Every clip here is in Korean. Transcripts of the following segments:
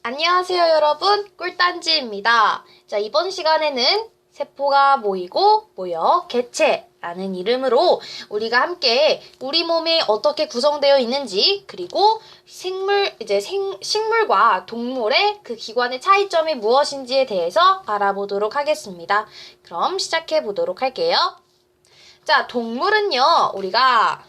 안녕하세요, 여러분. 꿀단지입니다. 자, 이번 시간에는 세포가 모이고 모여 개체라는 이름으로 우리가 함께 우리 몸이 어떻게 구성되어 있는지, 그리고 식물과 동물의 그 기관의 차이점이 무엇인지에 대해서 알아보도록 하겠습니다. 그럼 시작해 보도록 할게요. 자, 동물은요, 우리가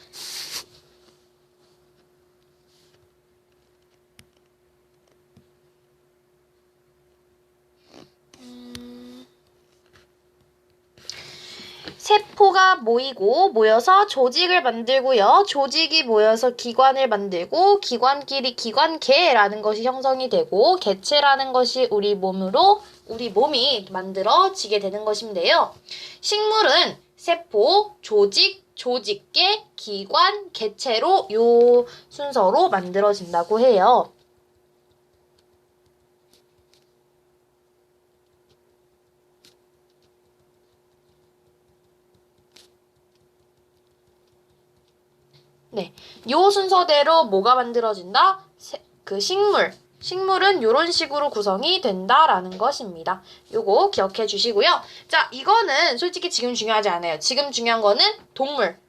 세포가 모여서 조직을 만들고요. 조직이 모여서 기관을 만들고 기관끼리 기관계라는 것이 형성이 되고 개체라는 것이 우리 몸이 만들어지게 되는 것인데요. 식물은 세포, 조직, 조직계, 기관, 개체로 요 순서로 만들어진다고 해요. 네, 요 순서대로 뭐가 만들어진다? 식물은 요런 식으로 구성이 된다라는 것입니다. 요거 기억해 주시고요. 자, 이거는 솔직히 지금 중요하지 않아요. 지금 중요한 거는 동물.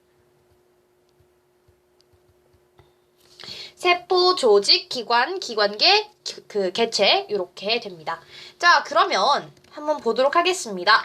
세포, 조직, 기관, 기관계, 개체 요렇게 됩니다. 자, 그러면 한번 보도록 하겠습니다.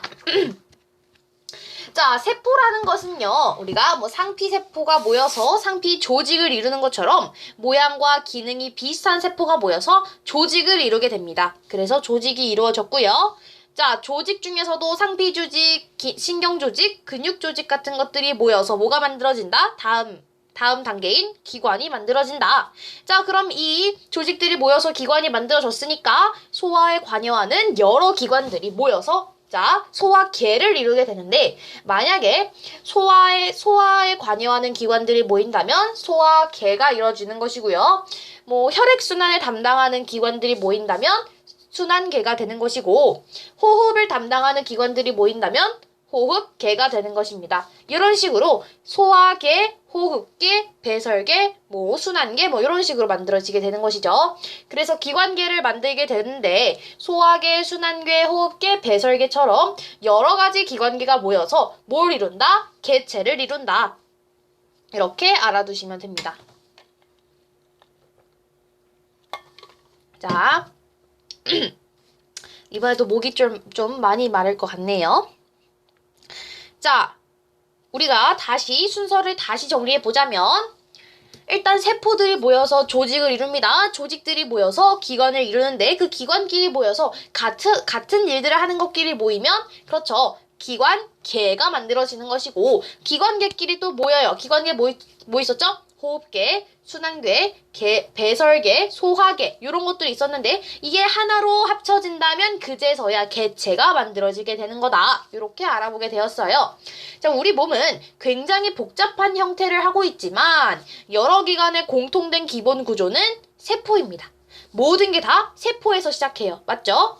자, 세포라는 것은요, 우리가 상피세포가 모여서 상피 조직을 이루는 것처럼 모양과 기능이 비슷한 세포가 모여서 조직을 이루게 됩니다. 그래서 조직이 이루어졌고요. 자, 조직 중에서도 상피 조직, 신경 조직, 근육 조직 같은 것들이 모여서 뭐가 만들어진다? 다음 단계인 기관이 만들어진다. 자, 그럼 이 조직들이 모여서 기관이 만들어졌으니까 소화에 관여하는 여러 기관들이 모여서 소화계를 이루게 되는데, 만약에 소화에 관여하는 기관들이 모인다면 소화계가 이루어지는 것이고요. 혈액순환을 담당하는 기관들이 모인다면 순환계가 되는 것이고, 호흡을 담당하는 기관들이 모인다면 호흡계가 되는 것입니다. 이런 식으로 소화계, 호흡계, 배설계, 순환계 이런 식으로 만들어지게 되는 것이죠. 그래서 기관계를 만들게 되는데 소화계, 순환계, 호흡계, 배설계처럼 여러 가지 기관계가 모여서 뭘 이룬다? 개체를 이룬다. 이렇게 알아두시면 됩니다. 자, 이번에도 목이 좀 많이 마를 것 같네요. 자, 우리가 순서를 다시 정리해보자면, 일단 세포들이 모여서 조직을 이룹니다. 조직들이 모여서 기관을 이루는데, 그 기관끼리 모여서 같은 일들을 하는 것끼리 모이면, 그렇죠, 기관계가 만들어지는 것이고, 기관계끼리 또 모여요. 기관계 뭐 있었죠? 호흡계, 순환계, 배설계, 소화계 이런 것들이 있었는데, 이게 하나로 합쳐진다면 그제서야 개체가 만들어지게 되는 거다. 이렇게 알아보게 되었어요. 자, 우리 몸은 굉장히 복잡한 형태를 하고 있지만 여러 기관의 공통된 기본 구조는 세포입니다. 모든 게 다 세포에서 시작해요. 맞죠?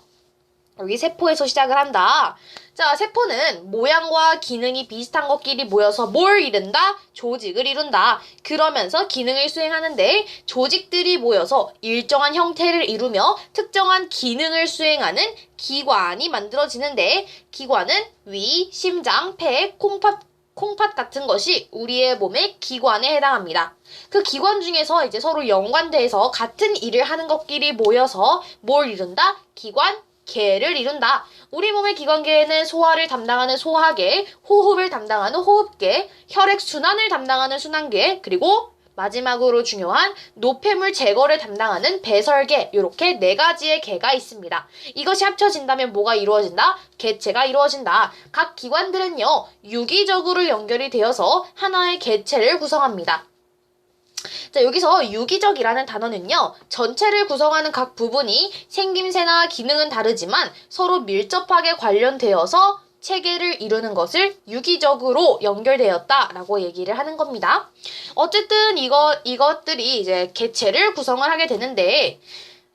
여기 세포에서 시작을 한다. 자, 세포는 모양과 기능이 비슷한 것끼리 모여서 뭘 이룬다? 조직을 이룬다. 그러면서 기능을 수행하는데, 조직들이 모여서 일정한 형태를 이루며 특정한 기능을 수행하는 기관이 만들어지는데, 기관은 위, 심장, 폐, 콩팥 같은 것이 우리의 몸의 기관에 해당합니다. 그 기관 중에서 이제 서로 연관돼서 같은 일을 하는 것끼리 모여서 뭘 이룬다? 기관계를 이룬다. 우리 몸의 기관계에는 소화를 담당하는 소화계, 호흡을 담당하는 호흡계, 혈액순환을 담당하는 순환계, 그리고 마지막으로 중요한 노폐물 제거를 담당하는 배설계, 이렇게 4가지의 계가 있습니다. 이것이 합쳐진다면 뭐가 이루어진다? 개체가 이루어진다. 각 기관들은요, 유기적으로 연결이 되어서 하나의 개체를 구성합니다. 자, 여기서 유기적이라는 단어는요, 전체를 구성하는 각 부분이 생김새나 기능은 다르지만 서로 밀접하게 관련되어서 체계를 이루는 것을 유기적으로 연결되었다라고 얘기를 하는 겁니다. 어쨌든 이것들이 이제 개체를 구성을 하게 되는데,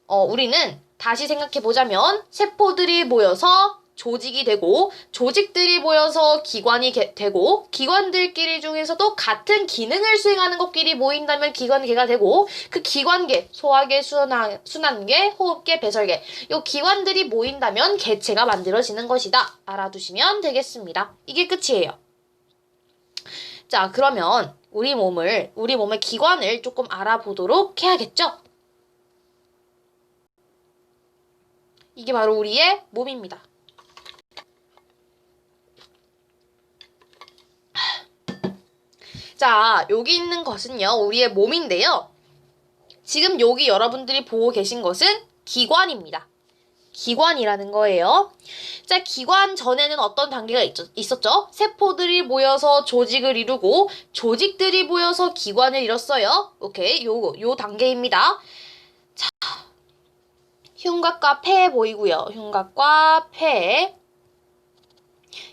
우리는 다시 생각해 보자면 세포들이 모여서 조직이 되고, 조직들이 모여서 기관이 되고, 기관들끼리 중에서도 같은 기능을 수행하는 것끼리 모인다면 기관계가 되고, 그 기관계, 소화계, 순환계, 호흡계, 배설계, 이 기관들이 모인다면 개체가 만들어지는 것이다. 알아두시면 되겠습니다. 이게 끝이에요. 자, 그러면 우리 몸의 기관을 조금 알아보도록 해야겠죠? 이게 바로 우리의 몸입니다. 자, 여기 있는 것은요, 우리의 몸인데요. 지금 여기 여러분들이 보고 계신 것은 기관입니다. 기관이라는 거예요. 자, 기관 전에는 어떤 단계가 있었죠? 세포들이 모여서 조직을 이루고, 조직들이 모여서 기관을 이뤘어요. 오케이, 요 단계입니다. 자, 흉곽과 폐 보이고요. 흉곽과 폐.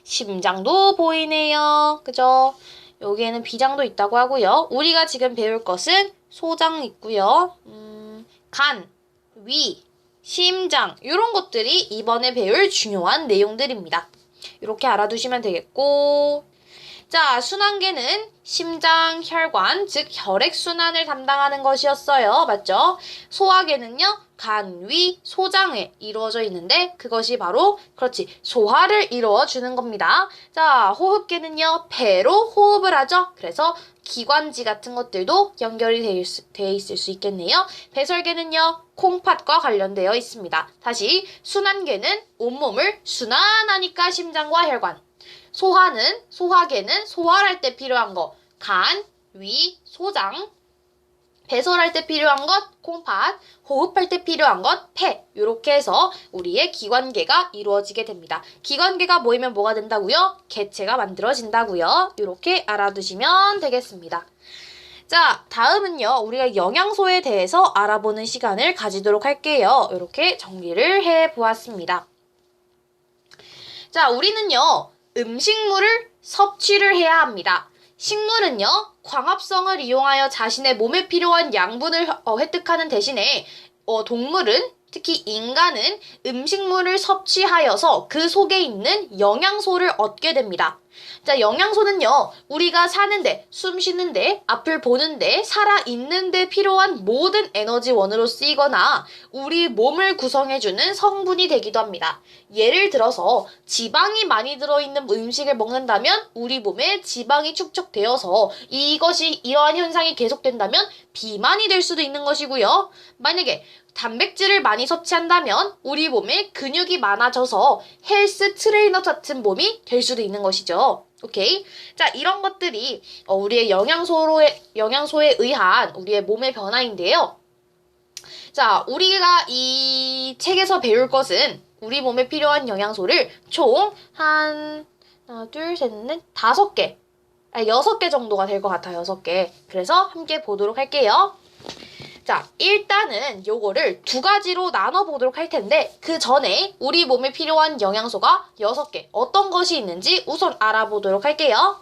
심장도 보이네요. 그죠? 여기에는 비장도 있다고 하고요. 우리가 지금 배울 것은 소장 있고요. 간, 위, 심장 이런 것들이 이번에 배울 중요한 내용들입니다. 이렇게 알아두시면 되겠고, 자, 순환계는 심장, 혈관, 즉 혈액순환을 담당하는 것이었어요. 맞죠? 소화계는요, 간, 위, 소장에 이루어져 있는데 그것이 바로 그렇지 소화를 이루어주는 겁니다. 자, 호흡계는요, 배로 호흡을 하죠. 그래서 기관지 같은 것들도 연결이 돼 있을 수 있겠네요. 배설계는요, 콩팥과 관련되어 있습니다. 다시 순환계는 온몸을 순환하니까 심장과 혈관. 소화계는 소화할 때 필요한 것, 간, 위, 소장. 배설할 때 필요한 것, 콩팥. 호흡할 때 필요한 것, 폐. 이렇게 해서 우리의 기관계가 이루어지게 됩니다. 기관계가 모이면 뭐가 된다고요? 개체가 만들어진다고요. 이렇게 알아두시면 되겠습니다. 자, 다음은요, 우리가 영양소에 대해서 알아보는 시간을 가지도록 할게요. 이렇게 정리를 해보았습니다. 자, 우리는요, 음식물을 섭취를 해야 합니다. 식물은요, 광합성을 이용하여 자신의 몸에 필요한 양분을 획득하는 대신에 동물은, 특히 인간은 음식물을 섭취하여서 그 속에 있는 영양소를 얻게 됩니다. 자, 영양소는요, 우리가 사는데, 숨 쉬는데, 앞을 보는데, 살아있는데 필요한 모든 에너지원으로 쓰이거나 우리 몸을 구성해주는 성분이 되기도 합니다. 예를 들어서 지방이 많이 들어있는 음식을 먹는다면 우리 몸에 지방이 축적되어서 이러한 현상이 계속된다면 비만이 될 수도 있는 것이고요. 만약에 단백질을 많이 섭취한다면 우리 몸에 근육이 많아져서 헬스 트레이너 같은 몸이 될 수도 있는 것이죠. 오케이? 자, 이런 것들이 우리의 영양소에 의한 우리의 몸의 변화인데요. 자, 우리가 이 책에서 배울 것은 우리 몸에 필요한 영양소를 총 하나, 둘, 셋, 넷, 5개. 6개 정도가 될 것 같아요. 6개. 그래서 함께 보도록 할게요. 자, 일단은 요거를 2가지로 나눠보도록 할 텐데 그 전에 우리 몸에 필요한 영양소가 6개 어떤 것이 있는지 우선 알아보도록 할게요.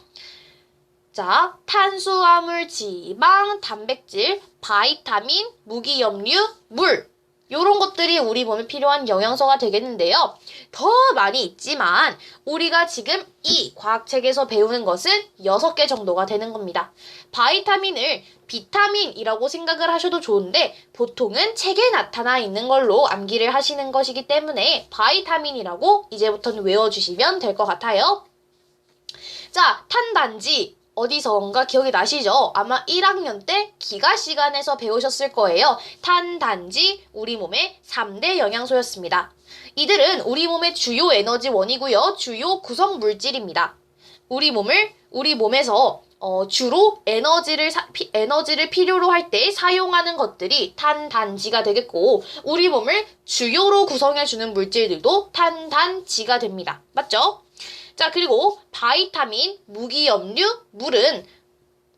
자, 탄수화물, 지방, 단백질, 바이타민, 무기염류, 물 요런 것들이 우리 몸에 필요한 영양소가 되겠는데요. 더 많이 있지만 우리가 지금 이 과학책에서 배우는 것은 6개 정도가 되는 겁니다. 바이타민을 비타민이라고 생각을 하셔도 좋은데 보통은 책에 나타나 있는 걸로 암기를 하시는 것이기 때문에 바이타민이라고 이제부터는 외워주시면 될 것 같아요. 자, 탄단지 어디선가 기억이 나시죠? 아마 1학년 때 기가 시간에서 배우셨을 거예요. 탄단지 우리 몸의 3대 영양소였습니다. 이들은 우리 몸의 주요 에너지원이고요. 주요 구성 물질입니다. 우리 몸에서 주로 에너지를 필요로 할 때 사용하는 것들이 탄단지가 되겠고 우리 몸을 주요로 구성해주는 물질들도 탄단지가 됩니다. 맞죠? 자, 그리고 바이타민, 무기염류, 물은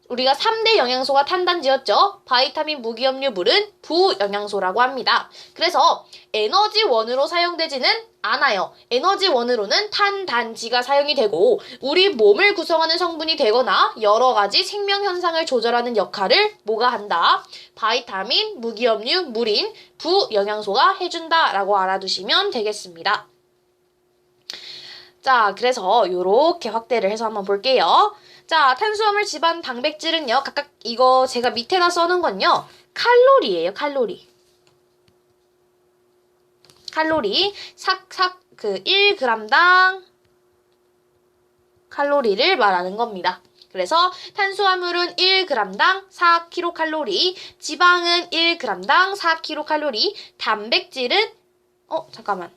우리가 3대 영양소가 탄단지였죠. 바이타민, 무기염류, 물은 부영양소라고 합니다. 그래서 에너지원으로 사용되지는 않아요. 에너지원으로는 탄단지가 사용이 되고 우리 몸을 구성하는 성분이 되거나 여러 가지 생명현상을 조절하는 역할을 뭐가 한다? 바이타민, 무기염류, 물인 부영양소가 해준다라고 알아두시면 되겠습니다. 자, 그래서 요렇게 확대를 해서 한번 볼게요. 자, 탄수화물, 지방, 단백질은요. 각각 이거 제가 밑에다 써놓은 건요. 칼로리예요, 칼로리. 칼로리. 1g당 칼로리를 말하는 겁니다. 그래서 탄수화물은 1g당 4kcal, 지방은 1g당 4kcal, 단백질은 잠깐만.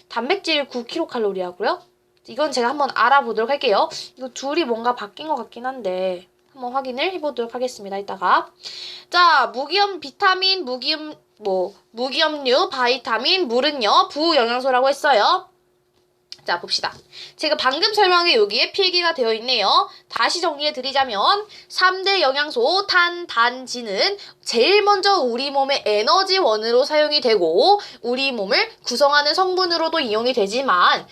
단백질 9kcal 하고요. 이건 제가 한번 알아보도록 할게요. 이거 둘이 뭔가 바뀐 것 같긴 한데 한번 확인을 해보도록 하겠습니다. 이따가. 자, 무기염 비타민, 무기염류, 바이타민, 물은요. 부영양소라고 했어요. 자, 봅시다. 제가 방금 설명한 여기에 필기가 되어 있네요. 다시 정리해 드리자면 3대 영양소 탄, 단, 지는 제일 먼저 우리 몸의 에너지원으로 사용이 되고 우리 몸을 구성하는 성분으로도 이용이 되지만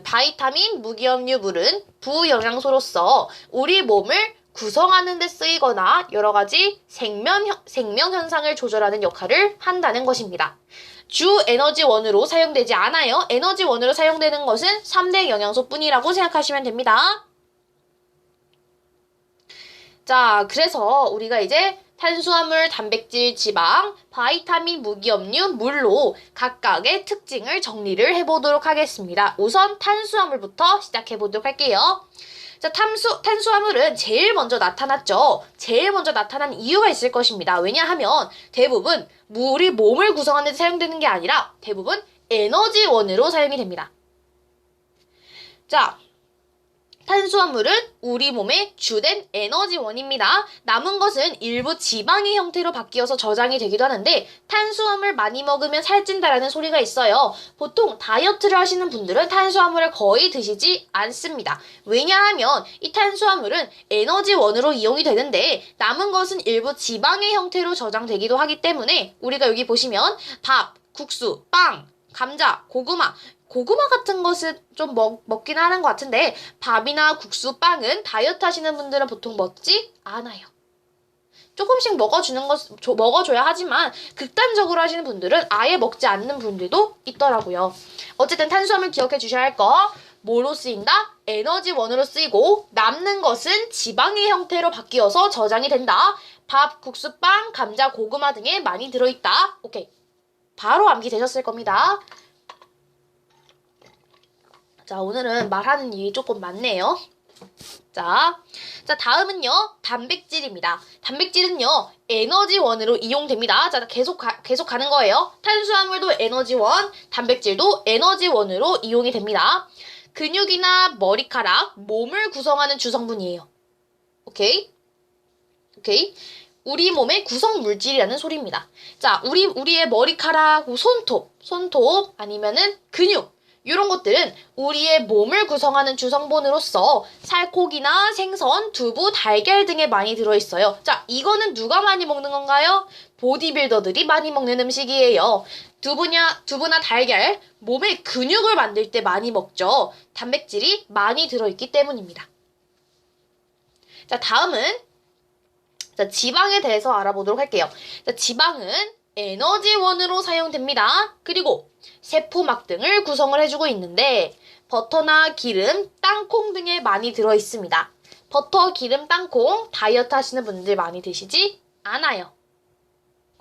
바이타민, 무기염류, 물은 부영양소로서 우리 몸을 구성하는 데 쓰이거나 여러 가지 생명 현상을 조절하는 역할을 한다는 것입니다. 주 에너지원으로 사용되지 않아요. 에너지원으로 사용되는 것은 3대 영양소뿐이라고 생각하시면 됩니다. 자, 그래서 우리가 이제 탄수화물, 단백질, 지방, 바이타민, 무기염류, 물로 각각의 특징을 정리를 해보도록 하겠습니다. 우선 탄수화물부터 시작해보도록 할게요. 자, 탄수화물은 제일 먼저 나타났죠. 제일 먼저 나타난 이유가 있을 것입니다. 왜냐하면 대부분 우리 몸을 구성하는 데 사용되는 게 아니라 대부분 에너지원으로 사용이 됩니다. 자, 탄수화물은 우리 몸의 주된 에너지원입니다. 남은 것은 일부 지방의 형태로 바뀌어서 저장이 되기도 하는데 탄수화물 많이 먹으면 살찐다라는 소리가 있어요. 보통 다이어트를 하시는 분들은 탄수화물을 거의 드시지 않습니다. 왜냐하면 이 탄수화물은 에너지원으로 이용이 되는데 남은 것은 일부 지방의 형태로 저장되기도 하기 때문에 우리가 여기 보시면 밥, 국수, 빵, 감자, 고구마 같은 것은 좀 먹긴 하는 것 같은데 밥이나 국수, 빵은 다이어트 하시는 분들은 보통 먹지 않아요. 조금씩 먹어줘야 하지만 극단적으로 하시는 분들은 아예 먹지 않는 분들도 있더라고요. 어쨌든 탄수화물 기억해 주셔야 할 거 뭐로 쓰인다? 에너지원으로 쓰이고 남는 것은 지방의 형태로 바뀌어서 저장이 된다. 밥, 국수, 빵, 감자, 고구마 등에 많이 들어있다. 오케이. 바로 암기되셨을 겁니다. 자, 오늘은 말하는 일이 조금 많네요. 자, 다음은요, 단백질입니다. 단백질은요, 에너지원으로 이용됩니다. 자, 계속 가는 거예요. 탄수화물도 에너지원, 단백질도 에너지원으로 이용이 됩니다. 근육이나 머리카락, 몸을 구성하는 주성분이에요. 오케이? 우리 몸의 구성 물질이라는 소리입니다. 자, 우리의 머리카락, 손톱, 아니면은 근육, 이런 것들은 우리의 몸을 구성하는 주성분으로서 살코기나 생선, 두부, 달걀 등에 많이 들어있어요. 자, 이거는 누가 많이 먹는 건가요? 보디빌더들이 많이 먹는 음식이에요. 두부나 달걀, 몸의 근육을 만들 때 많이 먹죠. 단백질이 많이 들어있기 때문입니다. 자, 다음은 지방에 대해서 알아보도록 할게요. 자, 지방은 에너지원으로 사용됩니다. 그리고 세포막 등을 구성을 해주고 있는데 버터나 기름, 땅콩 등에 많이 들어있습니다. 버터, 기름, 땅콩 다이어트 하시는 분들 많이 드시지 않아요.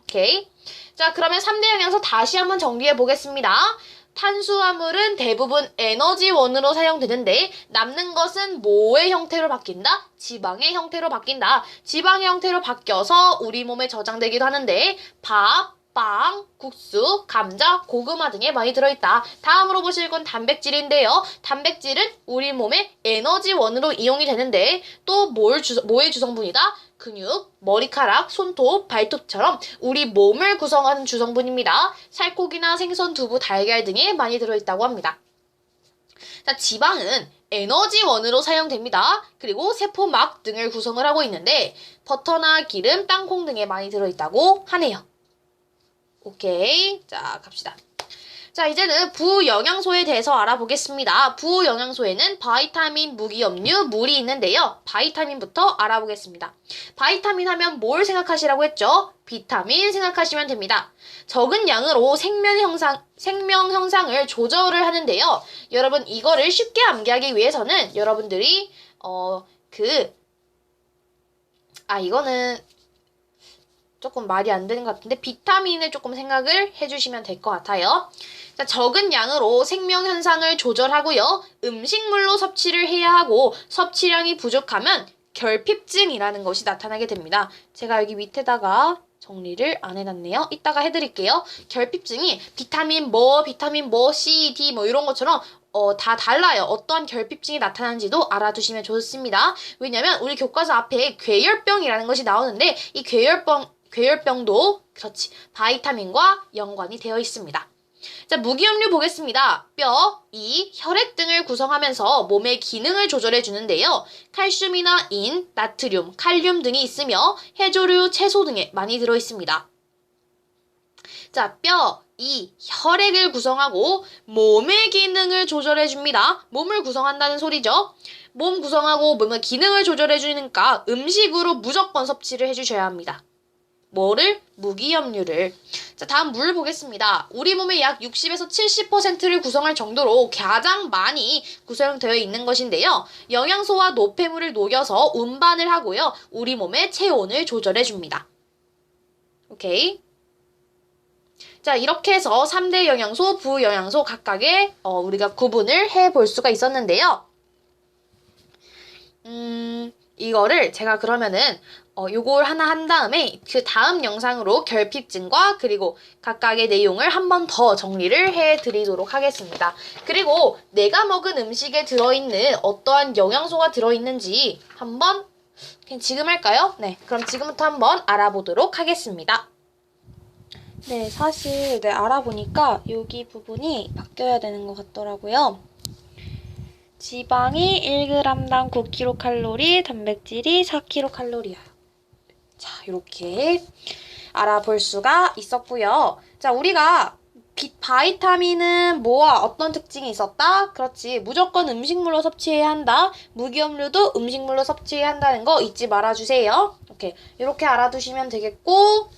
오케이. 자, 그러면 3대 영양소 다시 한번 정리해 보겠습니다. 탄수화물은 대부분 에너지원으로 사용되는데 남는 것은 뭐의 형태로 바뀐다? 지방의 형태로 바뀐다. 지방의 형태로 바뀌어서 우리 몸에 저장되기도 하는데 밥, 빵, 국수, 감자, 고구마 등에 많이 들어있다. 다음으로 보실 건 단백질인데요. 단백질은 우리 몸의 에너지원으로 이용이 되는데 또 뭐의 주성분이다? 근육, 머리카락, 손톱, 발톱처럼 우리 몸을 구성하는 주성분입니다. 살코기나 생선, 두부, 달걀 등에 많이 들어있다고 합니다. 자, 지방은 에너지원으로 사용됩니다. 그리고 세포막 등을 구성을 하고 있는데 버터나 기름, 땅콩 등에 많이 들어있다고 하네요. 오케이. 자, 갑시다. 자, 이제는 부영양소에 대해서 알아보겠습니다. 부영양소에는 바이타민, 무기염류, 물이 있는데요. 바이타민부터 알아보겠습니다. 바이타민 하면 뭘 생각하시라고 했죠? 비타민 생각하시면 됩니다. 적은 양으로 생명 형상을 조절을 하는데요. 여러분, 이거를 쉽게 암기하기 위해서는 여러분들이 이거는 조금 말이 안 되는 것 같은데 비타민을 조금 생각을 해주시면 될 것 같아요. 자, 적은 양으로 생명 현상을 조절하고요. 음식물로 섭취를 해야 하고 섭취량이 부족하면 결핍증이라는 것이 나타나게 됩니다. 제가 여기 밑에다가 정리를 안 해놨네요. 이따가 해드릴게요. 결핍증이 비타민 C, D 이런 것처럼 다 달라요. 어떠한 결핍증이 나타나는지도 알아두시면 좋습니다. 왜냐면 우리 교과서 앞에 괴혈병이라는 것이 나오는데 이 괴혈병도 바이타민과 연관이 되어 있습니다. 자, 무기염류 보겠습니다. 뼈, 이, 혈액 등을 구성하면서 몸의 기능을 조절해 주는데요. 칼슘이나 인, 나트륨, 칼륨 등이 있으며 해조류, 채소 등에 많이 들어 있습니다. 자, 뼈, 이, 혈액을 구성하고 몸의 기능을 조절해 줍니다. 몸을 구성한다는 소리죠. 몸 구성하고 몸의 기능을 조절해 주니까 음식으로 무조건 섭취를 해주셔야 합니다. 뭐를? 무기염류를. 자, 다음 물 보겠습니다. 우리 몸의 약 60에서 70%를 구성할 정도로 가장 많이 구성되어 있는 것인데요. 영양소와 노폐물을 녹여서 운반을 하고요. 우리 몸의 체온을 조절해 줍니다. 오케이. 자, 이렇게 해서 3대 영양소, 부영양소 각각의 우리가 구분을 해볼 수가 있었는데요. 이거를 제가 그러면은 요걸 하나 한 다음에 그 다음 영상으로 결핍증과 그리고 각각의 내용을 한 번 더 정리를 해드리도록 하겠습니다. 그리고 내가 먹은 음식에 들어있는 어떠한 영양소가 들어있는지 한번 그냥 지금 할까요? 네, 그럼 지금부터 한번 알아보도록 하겠습니다. 네, 사실 알아보니까 여기 부분이 바뀌어야 되는 것 같더라고요. 지방이 1g당 9kcal, 단백질이 4kcal이야. 자, 이렇게 알아볼 수가 있었고요. 자, 우리가 바이타민은 뭐와 어떤 특징이 있었다? 그렇지. 무조건 음식물로 섭취해야 한다. 무기염류도 음식물로 섭취해야 한다는 거 잊지 말아주세요. 이렇게 알아두시면 되겠고,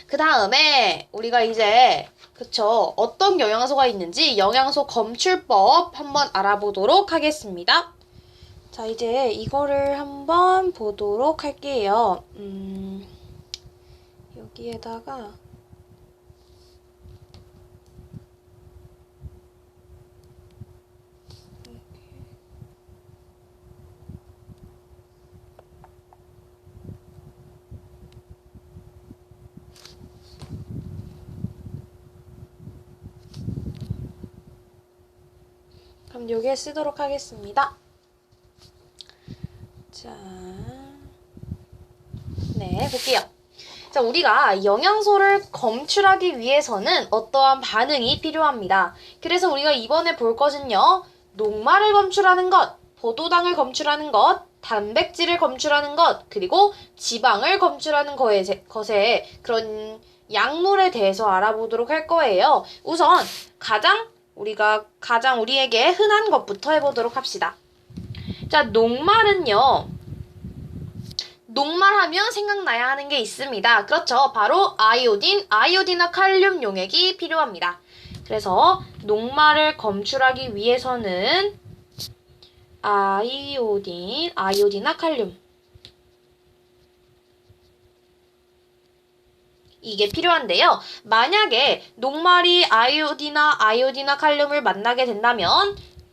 그 다음에 우리가 이제 어떤 영양소가 있는지 영양소 검출법 한번 알아보도록 하겠습니다. 자, 이제 이거를 한번 보도록 할게요. 여기에다가 그럼 요게 쓰도록 하겠습니다. 자, 네, 볼게요. 자, 우리가 영양소를 검출하기 위해서는 어떠한 반응이 필요합니다. 그래서 우리가 이번에 볼 것은요, 녹말을 검출하는 것, 포도당을 검출하는 것, 단백질을 검출하는 것, 그리고 지방을 검출하는 것에 그런 약물에 대해서 알아보도록 할 거예요. 우선 가장 우리에게 흔한 것부터 해보도록 합시다. 자, 녹말은요, 녹말하면 생각나야 하는 게 있습니다. 그렇죠. 바로 아이오딘과 칼륨 용액이 필요합니다. 그래서 녹말을 검출하기 위해서는 아이오딘과 칼륨 이게 필요한데요. 만약에 녹말이 아이오딘과 칼륨을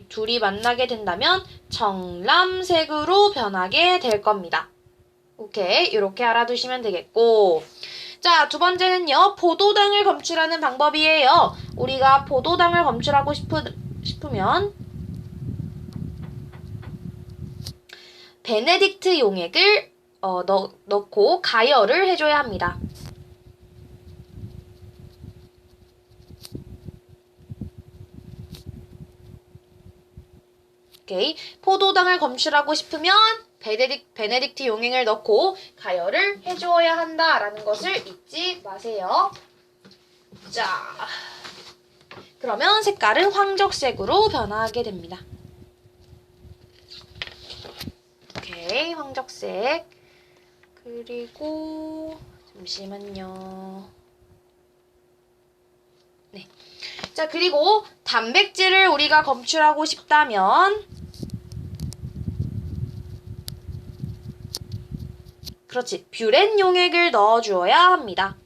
둘이 만나게 된다면 청람색으로 변하게 될 겁니다. 오케이, 이렇게 알아두시면 되겠고, 자, 두 번째는요, 포도당을 검출하는 방법이에요. 우리가 포도당을 검출하고 싶으면 베네딕트 용액을 넣고 가열을 해줘야 합니다. 오케이, 포도당을 검출하고 싶으면 베네딕트 용액을 넣고 가열을 해주어야 한다라는 것을 잊지 마세요. 자, 그러면 색깔은 황적색으로 변화하게 됩니다. 오케이, 황적색. 그리고 잠시만요. 네. 자, 그리고 단백질을 우리가 검출하고 싶다면 그렇지, 뷰렌 용액을 넣어주어야 합니다.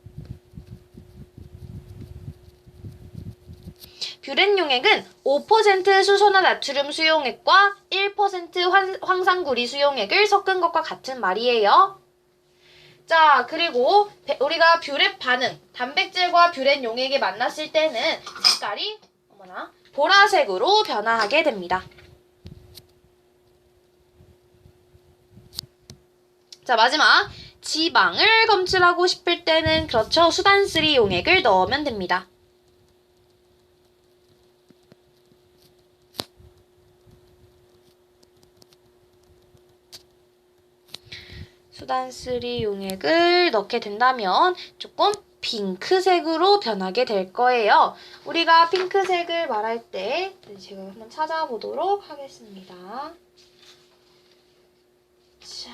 뷰렌 용액은 5% 수소나 나트륨 수용액과 1% 황산구리 수용액을 섞은 것과 같은 말이에요. 자, 그리고 우리가 뷰렛 반응, 단백질과 뷰렌 용액이 만났을 때는 색깔이 보라색으로 변화하게 됩니다. 자, 마지막 지방을 검출하고 싶을 때는 그렇죠, 수단쓰리 용액을 넣으면 됩니다. 수단쓰리 용액을 넣게 된다면 조금 핑크색으로 변하게 될 거예요. 우리가 핑크색을 말할 때 제가 한번 찾아보도록 하겠습니다. 자,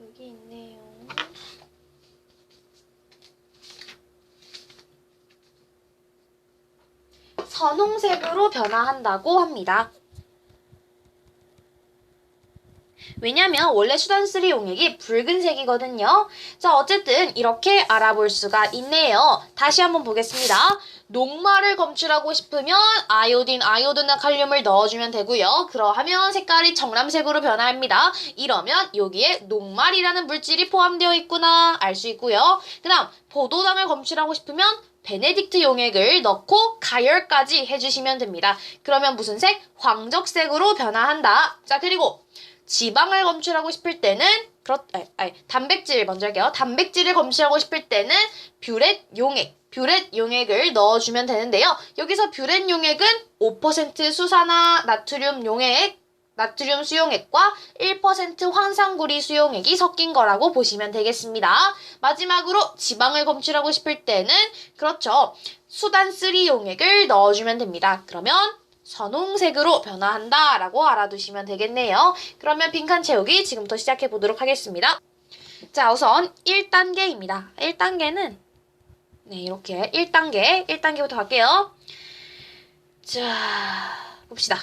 여기 있네요. 선홍색으로 변화한다고 합니다. 왜냐면 원래 수단쓰리 용액이 붉은색이거든요. 자, 어쨌든 이렇게 알아볼 수가 있네요. 다시 한번 보겠습니다. 녹말을 검출하고 싶으면 아이오딘과 칼륨을 넣어주면 되고요. 그러하면 색깔이 정람색으로 변화합니다. 이러면 여기에 녹말이라는 물질이 포함되어 있구나 알 수 있고요. 그 다음 포도당을 검출하고 싶으면 베네딕트 용액을 넣고 가열까지 해주시면 됩니다. 그러면 무슨 색? 황적색으로 변화한다. 자, 그리고 지방을 검출하고 싶을 때는 단백질 먼저 할게요. 단백질을 검출하고 싶을 때는 뷰렛 용액을 넣어주면 되는데요. 여기서 뷰렛 용액은 5% 수산화 나트륨 수용액과 1% 황산구리 수용액이 섞인 거라고 보시면 되겠습니다. 마지막으로 지방을 검출하고 싶을 때는 그렇죠, 수단쓰리 용액을 넣어주면 됩니다. 그러면 선홍색으로 변화한다 라고 알아두시면 되겠네요. 그러면 빈칸 채우기 지금부터 시작해 보도록 하겠습니다. 자, 우선 1단계입니다. 1단계는 이렇게 1단계부터 갈게요. 자, 봅시다.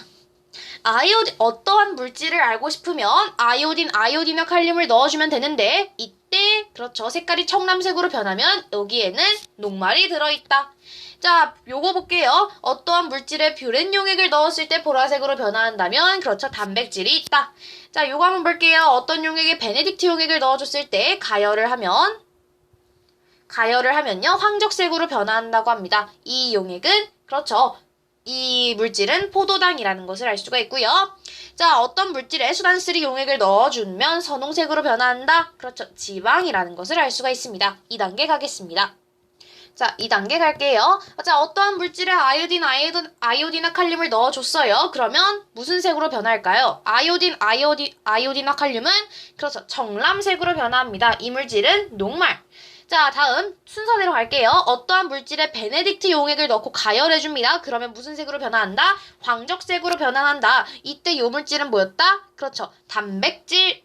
어떠한 물질을 알고 싶으면 아이오딘과 칼륨을 넣어주면 되는데 이때 그렇죠, 색깔이 청람색으로 변하면 여기에는 녹말이 들어있다. 자, 요거 볼게요. 어떠한 물질에 뷰렌 용액을 넣었을 때 보라색으로 변화한다면 그렇죠, 단백질이 있다. 자, 요거 한번 볼게요. 어떤 용액에 베네딕트 용액을 넣어줬을 때 가열을 하면요 황적색으로 변화한다고 합니다. 이 용액은 그렇죠, 이 물질은 포도당이라는 것을 알 수가 있고요. 자, 어떤 물질에 수단쓰리 용액을 넣어주면 선홍색으로 변화한다. 그렇죠, 지방이라는 것을 알 수가 있습니다. 2단계 가겠습니다. 자, 2단계 갈게요. 자, 어떠한 물질에 아이오딘과 칼륨을 넣어줬어요. 그러면 무슨 색으로 변할까요? 아이오딘과 칼륨은 그렇죠, 정람색으로 변화합니다. 이 물질은 녹말. 자, 다음 순서대로 갈게요. 어떠한 물질에 베네딕트 용액을 넣고 가열해줍니다. 그러면 무슨 색으로 변화한다? 황적색으로 변화한다. 이때 이 물질은 뭐였다? 그렇죠, 단백질이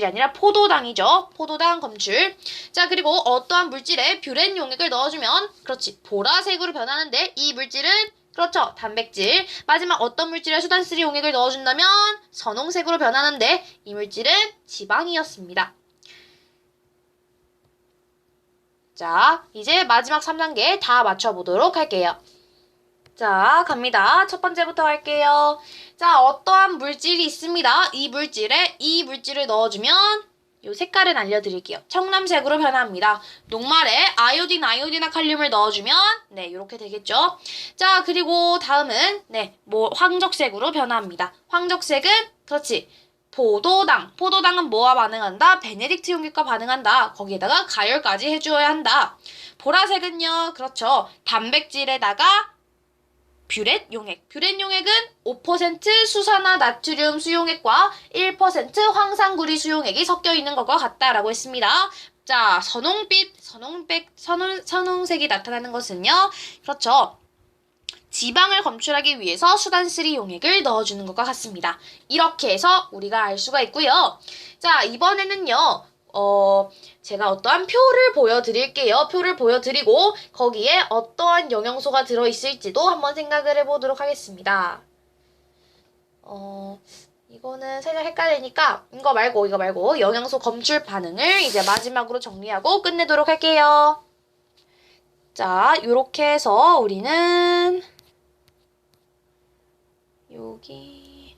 아니라 포도당이죠. 포도당 검출. 자, 그리고 어떠한 물질에 뷰렌 용액을 넣어주면 그렇지, 보라색으로 변하는데 이 물질은 그렇죠, 단백질. 마지막 어떤 물질에 수단쓰리 용액을 넣어준다면 선홍색으로 변하는데 이 물질은 지방이었습니다. 자, 이제 마지막 3단계 다 맞춰보도록 할게요. 자, 갑니다. 첫 번째부터 갈게요. 자, 어떠한 물질이 있습니다. 이 물질을 넣어주면 요 색깔은 알려드릴게요. 청람색으로 변합니다. 녹말에 아이오딘과 칼륨을 넣어주면 이렇게 되겠죠. 자, 그리고 다음은 황적색으로 변합니다. 황적색은 그렇지, 포도당은 뭐와 반응한다? 베네딕트 용액과 반응한다. 거기에다가 가열까지 해주어야 한다. 보라색은요, 그렇죠, 단백질에다가 뷰렛 용액은 5% 수산화 나트륨 수용액과 1% 황산구리 수용액이 섞여 있는 것과 같다라고 했습니다. 자, 선홍색이 나타나는 것은요. 그렇죠. 지방을 검출하기 위해서 수단 3 용액을 넣어주는 것과 같습니다. 이렇게 해서 우리가 알 수가 있고요. 자, 이번에는요. 제가 어떠한 표를 보여드릴게요. 표를 보여드리고 거기에 어떠한 영양소가 들어있을지도 한번 생각을 해보도록 하겠습니다. 이거는 살짝 헷갈리니까 이거 말고 영양소 검출 반응을 이제 마지막으로 정리하고 끝내도록 할게요. 자, 요렇게 해서 우리는 여기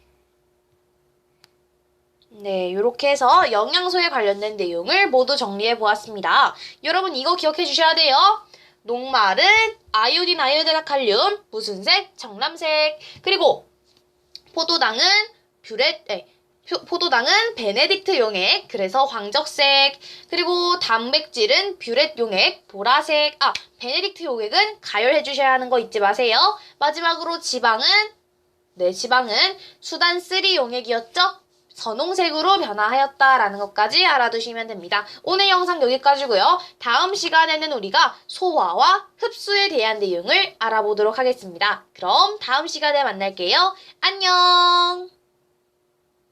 네, 요렇게 해서 영양소에 관련된 내용을 모두 정리해 보았습니다. 여러분 이거 기억해 주셔야 돼요. 녹말은 아이오딘, 아이오데나칼륨, 무슨 색? 청람색. 그리고 포도당은 베네딕트 용액, 그래서 황적색. 그리고 단백질은 뷰렛 용액, 보라색. 베네딕트 용액은 가열해 주셔야 하는 거 잊지 마세요. 마지막으로 지방은 수단 3 용액이었죠? 선홍색으로 변화하였다라는 것까지 알아두시면 됩니다. 오늘 영상 여기까지고요. 다음 시간에는 우리가 소화와 흡수에 대한 내용을 알아보도록 하겠습니다. 그럼 다음 시간에 만날게요. 안녕!